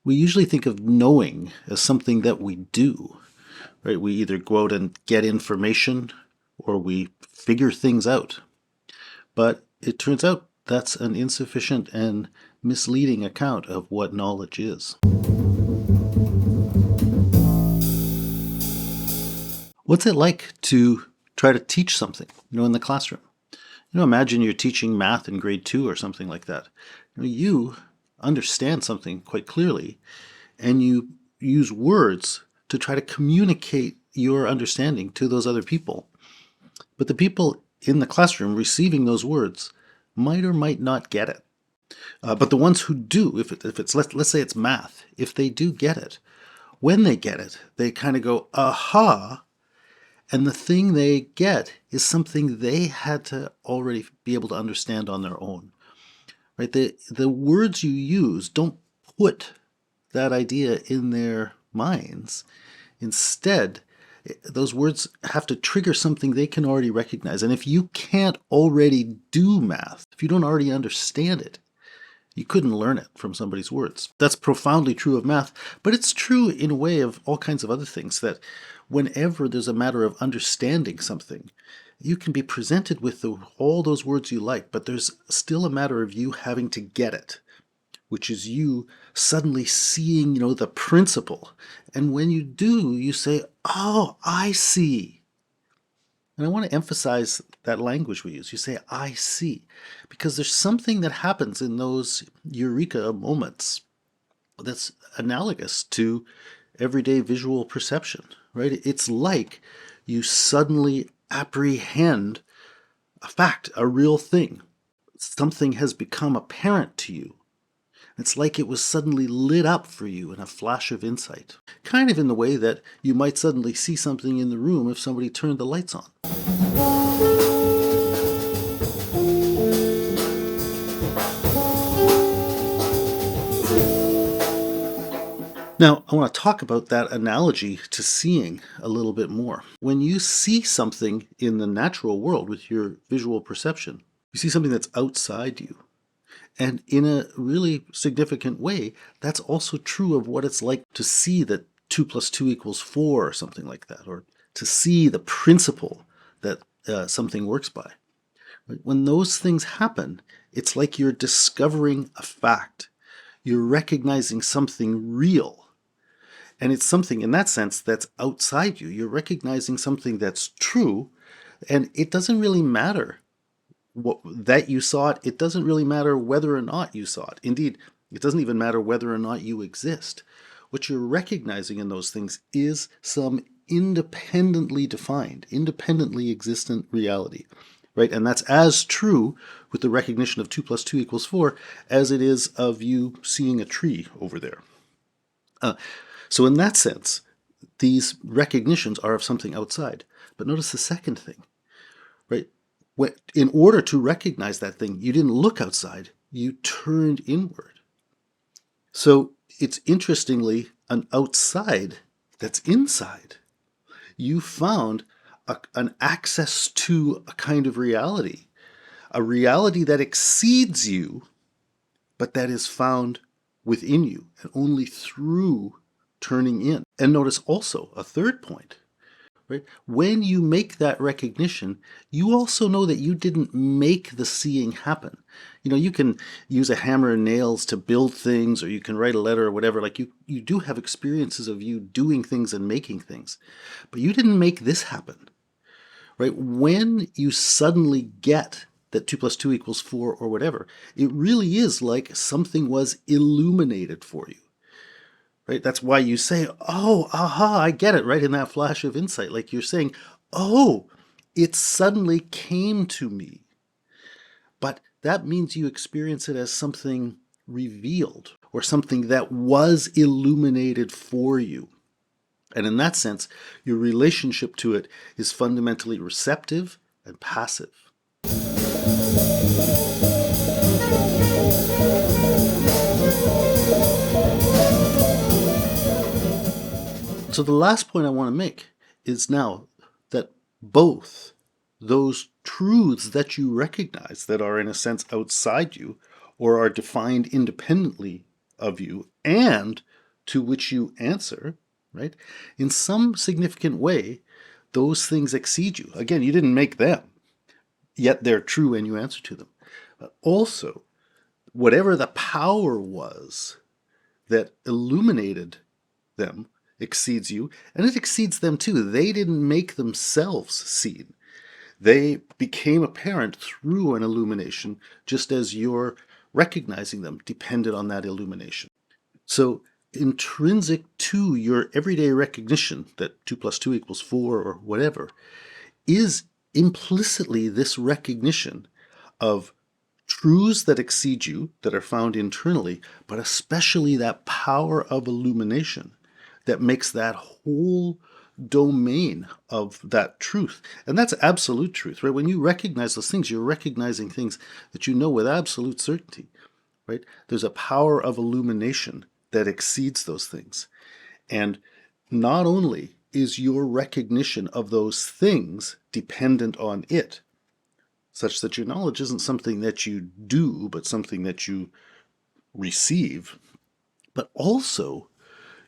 We usually think of knowing as something that we do, right? We either go out and get information or we figure things out. But it turns out that's an insufficient and misleading account of what knowledge is. What's it like to try to teach something, in the classroom? Imagine you're teaching math in grade 2 or something like that. You understand something quite clearly, and you use words to try to communicate your understanding to those other people. But the people in the classroom receiving those words might or might not get it. But the ones who do, if it's let's say it's math, if they do get it, when they get it, they kind of go, aha, and the thing they get is something they had to already be able to understand on their own. Right? The words you use don't put that idea in their minds. Instead, those words have to trigger something they can already recognize. And if you can't already do math, if you don't already understand it, you couldn't learn it from somebody's words. That's profoundly true of math, but it's true in a way of all kinds of other things, that whenever there's a matter of understanding something, you can be presented with all those words you like, but there's still a matter of you having to get it, which is you suddenly seeing, the principle. And when you do, you say, oh, I see. And I want to emphasize that language we use. You say, I see. Because there's something that happens in those eureka moments that's analogous to everyday visual perception, right? It's like you suddenly apprehend a fact, a real thing. Something has become apparent to you. It's like it was suddenly lit up for you in a flash of insight. Kind of in the way that you might suddenly see something in the room if somebody turned the lights on. Now, I want to talk about that analogy to seeing a little bit more. When you see something in the natural world with your visual perception, you see something that's outside you. And in a really significant way, that's also true of what it's like to see that 2 + 2 = 4 or something like that, or to see the principle that something works by. When those things happen, it's like you're discovering a fact. You're recognizing something real. And it's something, in that sense, that's outside you. You're recognizing something that's true, and it doesn't really matter that you saw it. It doesn't really matter whether or not you saw it. Indeed, it doesn't even matter whether or not you exist. What you're recognizing in those things is some independently defined, independently existent reality, right? And that's as true with the recognition of 2 + 2 = 4 as it is of you seeing a tree over there. So in that sense, these recognitions are of something outside. But notice the second thing, right? In order to recognize that thing, you didn't look outside, you turned inward. So it's interestingly an outside that's inside. You found an access to a kind of reality, a reality that exceeds you, but that is found within you and only through turning in. And notice also a third point. Right? When you make that recognition, you also know that you didn't make the seeing happen. You can use a hammer and nails to build things, or you can write a letter or whatever. Like you do have experiences of you doing things and making things, but you didn't make this happen. Right? When you suddenly get that 2 + 2 = 4 or whatever, it really is like something was illuminated for you. Right? That's why you say, oh, aha, I get it, right? In that flash of insight, like you're saying, oh, it suddenly came to me. But that means you experience it as something revealed or something that was illuminated for you. And in that sense, your relationship to it is fundamentally receptive and passive. So the last point I want to make is now that both those truths that you recognize that are in a sense outside you or are defined independently of you, and to which you answer, right, in some significant way, those things exceed you. Again, you didn't make them, yet they're true and you answer to them. But also, whatever the power was that illuminated them exceeds you, and it exceeds them too. They didn't make themselves seen. They became apparent through an illumination, just as your recognizing them depended on that illumination. So, intrinsic to your everyday recognition that 2 plus 2 equals 4 or whatever is implicitly this recognition of truths that exceed you, that are found internally, but especially that power of illumination that makes that whole domain of that truth. And that's absolute truth, right? When you recognize those things, you're recognizing things that you know with absolute certainty, right? There's a power of illumination that exceeds those things. And not only is your recognition of those things dependent on it, such that your knowledge isn't something that you do, but something that you receive, but also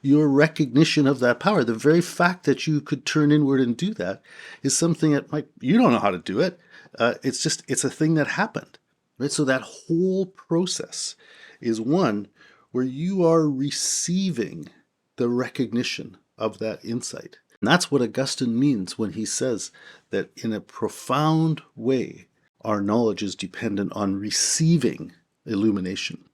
your recognition of that power. The very fact that you could turn inward and do that is something that you don't know how to do it. It's a thing that happened, right? So that whole process is one where you are receiving the recognition of that insight. And that's what Augustine means when he says that in a profound way, our knowledge is dependent on receiving illumination.